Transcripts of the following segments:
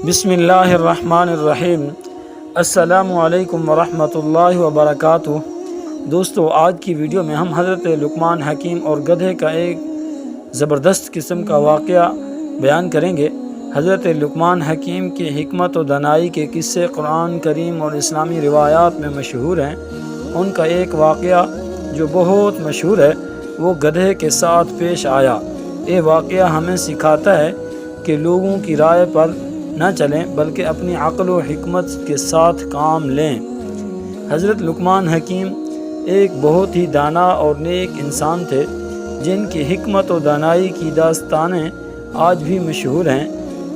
بسم اللہ الرحمن الرحیم۔ السلام علیکم ورحمۃ اللہ وبرکاتہ۔ دوستو، آج کی ویڈیو میں ہم حضرت لقمان حکیم اور گدھے کا ایک زبردست قسم کا واقعہ بیان کریں گے۔ حضرت لقمان حکیم کی حکمت و دانائی کے قصے قرآن کریم اور اسلامی روایات میں مشہور ہیں۔ ان کا ایک واقعہ جو بہت مشہور ہے وہ گدھے کے ساتھ پیش آیا۔ یہ واقعہ ہمیں سکھاتا ہے کہ لوگوں کی رائے پر نہ چلیں بلکہ اپنی عقل و حکمت کے ساتھ کام لیں۔ حضرت لقمان حکیم ایک بہت ہی دانا اور نیک انسان تھے جن کی حکمت و دانائی کی داستانیں آج بھی مشہور ہیں۔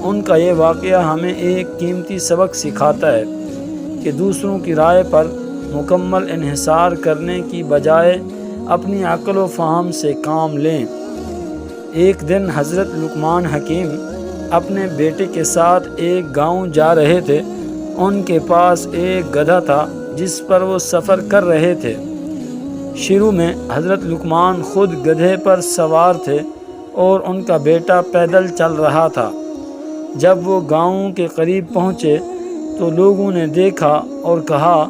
ان کا یہ واقعہ ہمیں ایک قیمتی سبق سکھاتا ہے کہ دوسروں کی رائے پر مکمل انحصار کرنے کی بجائے اپنی عقل و فہم سے کام لیں۔ ایک دن حضرت لقمان حکیم اپنے بیٹے کے ساتھ ایک گاؤں جا رہے تھے۔ ان کے پاس ایک گدھا تھا جس پر وہ سفر کر رہے تھے۔ شروع میں حضرت لقمان خود گدھے پر سوار تھے اور ان کا بیٹا پیدل چل رہا تھا۔ جب وہ گاؤں کے قریب پہنچے تو لوگوں نے دیکھا اور کہا،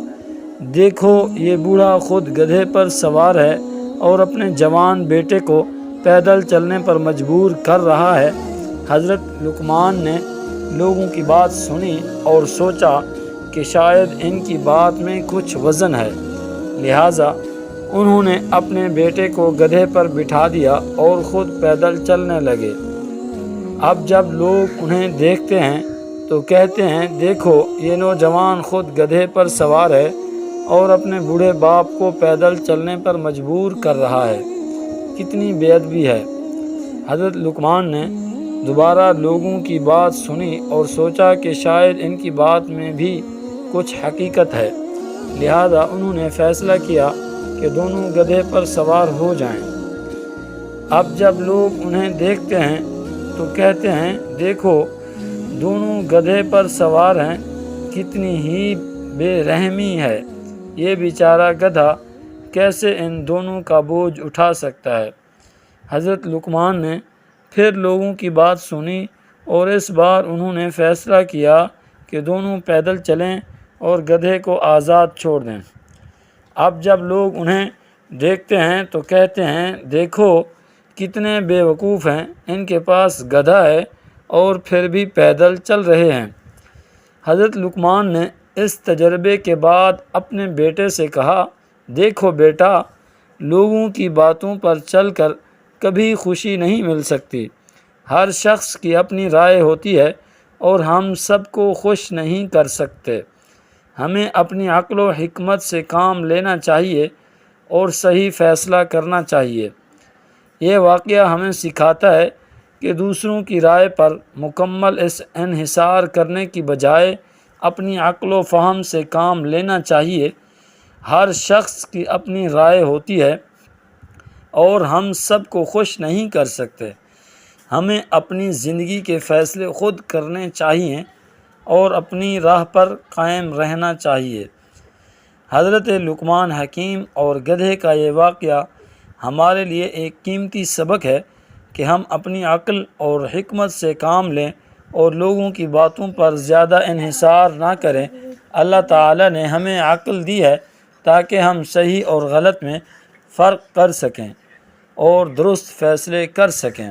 دیکھو یہ بوڑھا خود گدھے پر سوار ہے اور اپنے جوان بیٹے کو پیدل چلنے پر مجبور کر رہا ہے۔ حضرت لقمان نے لوگوں کی بات سنی اور سوچا کہ شاید ان کی بات میں کچھ وزن ہے، لہٰذا انہوں نے اپنے بیٹے کو گدھے پر بٹھا دیا اور خود پیدل چلنے لگے۔ اب جب لوگ انہیں دیکھتے ہیں تو کہتے ہیں، دیکھو یہ نوجوان خود گدھے پر سوار ہے اور اپنے بوڑھے باپ کو پیدل چلنے پر مجبور کر رہا ہے، کتنی بے ادبی ہے۔ حضرت لقمان نے دوبارہ لوگوں کی بات سنی اور سوچا کہ شاید ان کی بات میں بھی کچھ حقیقت ہے، لہذا انہوں نے فیصلہ کیا کہ دونوں گدھے پر سوار ہو جائیں۔ اب جب لوگ انہیں دیکھتے ہیں تو کہتے ہیں، دیکھو دونوں گدھے پر سوار ہیں، کتنی ہی بے رحمی ہے، یہ بیچارہ گدھا کیسے ان دونوں کا بوجھ اٹھا سکتا ہے۔ حضرت لقمان نے پھر لوگوں کی بات سنی اور اس بار انہوں نے فیصلہ کیا کہ دونوں پیدل چلیں اور گدھے کو آزاد چھوڑ دیں۔ اب جب لوگ انہیں دیکھتے ہیں تو کہتے ہیں، دیکھو کتنے بے وقوف ہیں، ان کے پاس گدھا ہے اور پھر بھی پیدل چل رہے ہیں۔ حضرت لقمان نے اس تجربے کے بعد اپنے بیٹے سے کہا، دیکھو بیٹا، لوگوں کی باتوں پر چل کر کبھی خوشی نہیں مل سکتی۔ ہر شخص کی اپنی رائے ہوتی ہے اور ہم سب کو خوش نہیں کر سکتے۔ ہمیں اپنی عقل و حکمت سے کام لینا چاہیے اور صحیح فیصلہ کرنا چاہیے۔ یہ واقعہ ہمیں سکھاتا ہے کہ دوسروں کی رائے پر مکمل انحصار کرنے کی بجائے اپنی عقل و فہم سے کام لینا چاہیے۔ ہر شخص کی اپنی رائے ہوتی ہے اور ہم سب کو خوش نہیں کر سکتے۔ ہمیں اپنی زندگی کے فیصلے خود کرنے چاہیے اور اپنی راہ پر قائم رہنا چاہیے۔ حضرت لقمان حکیم اور گدھے کا یہ واقعہ ہمارے لیے ایک قیمتی سبق ہے کہ ہم اپنی عقل اور حکمت سے کام لیں اور لوگوں کی باتوں پر زیادہ انحصار نہ کریں۔ اللہ تعالیٰ نے ہمیں عقل دی ہے تاکہ ہم صحیح اور غلط میں فرق کر سکیں اور درست فیصلے کر سکیں۔